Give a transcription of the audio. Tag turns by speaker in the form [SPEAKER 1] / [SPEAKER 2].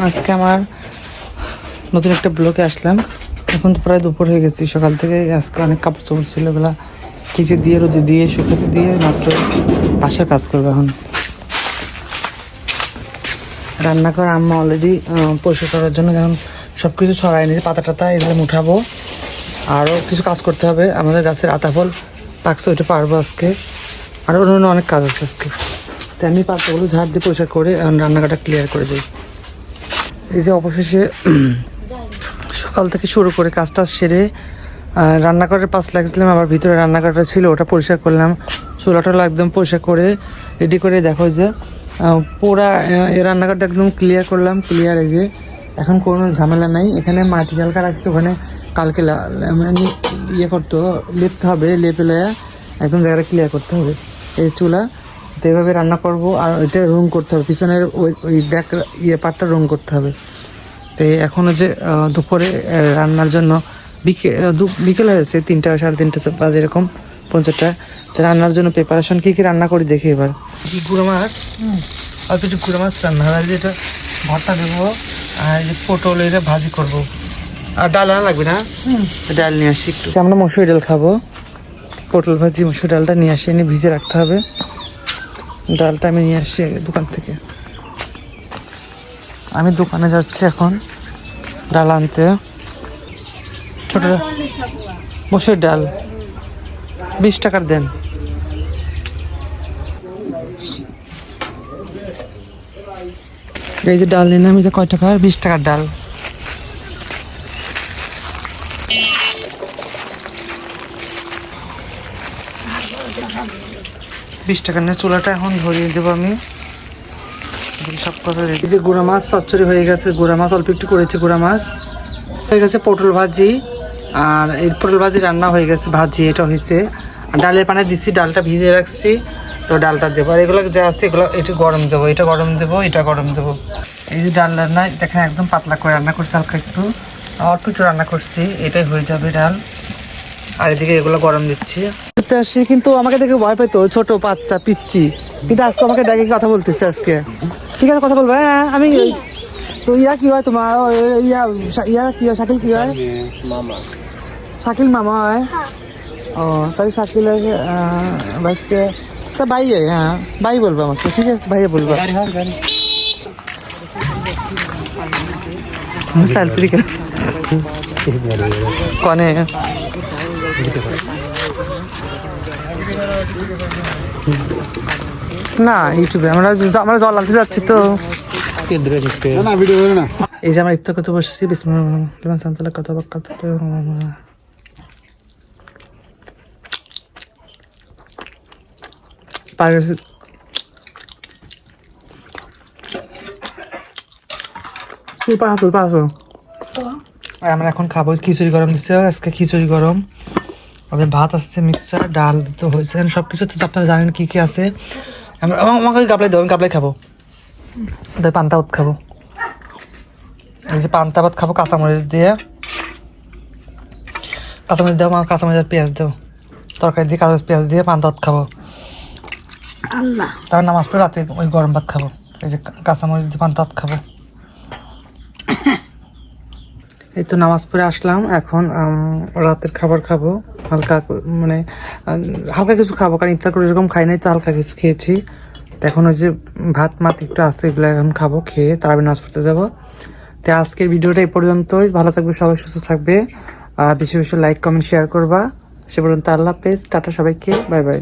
[SPEAKER 1] আজকে আমার নতুন একটা ব্লগে আসলাম। এখন তো প্রায় দুপুর হয়ে গেছি। সকাল থেকে আজকে অনেক কাপড় চোপড় ছিল, এগুলা কেচে দিয়ে রোদে দিয়ে শুকাতে দিয়ে মাত্র বাসার কাজ করবো। এখন রান্না করে আম্মা অলরেডি পরিষ্কার করার জন্য যেমন সব কিছু ছড়াই নিয়ে পাতা টাতা এগুলো উঠাবো। আরও কিছু কাজ করতে হবে, আমাদের গাছের আতা ফল পাকছে, ওইটা পারবো আজকে। আরও অন্য অনেক কাজ আছে আজকে। তো আমি পাতাগুলো ঝাড় দিয়ে পরিষ্কার করে রান্নাঘরটা ক্লিয়ার করে দিই। এই যে অবশেষে সকাল থেকে শুরু করে কাজটা সেরে রান্নাঘরের পাশ লাগছিলাম, আবার ভিতরে রান্নাঘরটা ছিল ওটা পরিষ্কার করলাম। চুলাটা একদম পরিষ্কার করে রেডি করে দেখো যে পুরা এই রান্নাঘরটা একদম ক্লিয়ার করলাম। ক্লিয়ার এই যে এখন কোনো ঝামেলা নাই। এখানে মাটি হালকা রাখছে, ওখানে কালকে মানে ইয়ে করতে লেপতে হবে, লেপে লয়া একদম জায়গাটা ক্লিয়ার করতে হবে। এই চুলা তো এইভাবে রান্না করবো। আর ওইটা রং করতে হবে, পিছনের ওই ব্যাক পার্টটা রং করতে হবে। তো এখনও যে দুপুরে রান্নার জন্য বিকেল হয়েছে 3টা 3:30 বাজে এরকম 50টা। তো রান্নার জন্য প্রিপারেশন কী রান্না করি দেখি এবার। গুঁড়ো মাছ আর কিছু গুঁড়ো মাছ রান্না হবে, যেটা ভর্তা দেবো। আর এই যে পটল এটা ভাজি করবো। আর ডাল আনা লাগবে না? ডাল নিয়ে আসি একটু। আমরা মসুর ডাল খাবো, পটল ভাজি মসুর ডালটা নিয়ে আসি, এনে ভিজে রাখতে হবে। ডালটা আমি নিয়ে আসি দোকান থেকে। আমি দোকানে যাচ্ছি এখন ডাল আনতে। ছোট মসুর ডাল 20 টাকার দেন। এই যে ডাল নিলাম, এটা কয় টাকার? 20 টাকার ডাল। টাকা নিয়ে চুলাটা এখন ধরিয়ে দেবো আমি। সব কথা এই যে গুঁড়া মাছ চচ্চড়ি হয়ে গেছে, গুঁড়া মাছ অল্প একটু করেছি, গুঁড়া মাছ হয়ে গেছে। পটল ভাজি, আর এই পটল ভাজি রান্না হয়ে গেছে, ভাজি এটা হয়েছে। আর ডালের পানি দিচ্ছি, ডালটা ভিজিয়ে রাখছি, তো ডালটা দেবো। আর এগুলো যা আছে এগুলো একটু গরম দেবো, এটা গরম দেবো, এটা গরম দেবো। এই যে ডাল রান্না দেখেন একদম পাতলা করে রান্না করছি, হালকা একটু অল্প একটু রান্না করছি, এটাই হয়ে যাবে ডাল। আর এদিকে এগুলো গরম দিচ্ছি। আসছি কিন্তু আমাকে দেখে ভয় পাইতো, ছোট বাচ্চা পিচ্ছি, কিন্তু আজকে আমাকে ডেকে কথা বলতেছে আজকে। ঠিক আছে, কথা বলবো। হ্যাঁ আমি তো ইয়া কি হয় তোমার? ইয়া কি হয়? শাকিল কি হয়? মামা। শাকিল মামা হয়? ও তাই শাকিল বাসকে তা ভাই। হ্যাঁ ভাই বলবো আমাকে, ঠিক আছে ভাইয়া বলবো। কনে না ইউটিউবে আমরা জল আনতে যাচ্ছি তো। এই যে আমরা ইফতার করতে বসছি, বিসমিল্লাহ কথা আমরা এখন খাবো। খিচুড়ি গরম দিচ্ছে আজকে, খিচুড়ি গরম। আমাদের ভাত আসছে, মিক্সচার, ডাল তো হয়েছে, সবকিছু তো আপনারা জানেন কি কি আছে। আমাকে গাবলাই দেবো, আমি গাবলাই খাবো। পান্তা ভাত খাবো, এই যে পান্তা ভাত খাবো কাঁচামরিচ দিয়ে। কাঁচামরিচ দেবো, কাঁচামরিচ আর পেঁয়াজ দেবো, তরকারি দিয়ে কাঁচা পেঁয়াজ দিয়ে পান্তা ভাত খাবো। তারপর নামাজ পড়ে রাতে ওই গরম ভাত খাবো, এই যে কাঁচামরিচ দিয়ে পান্তা ভাত খাবো। এই তো নামাজ পড়ে আসলাম, এখন রাতের খাবার খাবো। হালকা মানে হালকা কিছু খাবো, কারণ ইফতার করে এরকম খাই নাই, তো হালকা কিছু খেয়েছি। তো এখন ওই যে ভাত মাত একটু আছে, এগুলো এখন খাবো, খেয়ে তারপরে নামাজ পড়তে যাবো। তো আজকের ভিডিওটা এই পর্যন্তই। ভালো থাকবে, সবাই সুস্থ থাকবে, বেশি বেশি লাইক কমেন্ট শেয়ার করবা। সে পর্যন্ত আল্লাহ হাফেজ, টাটা সবাইকে, বাই বাই।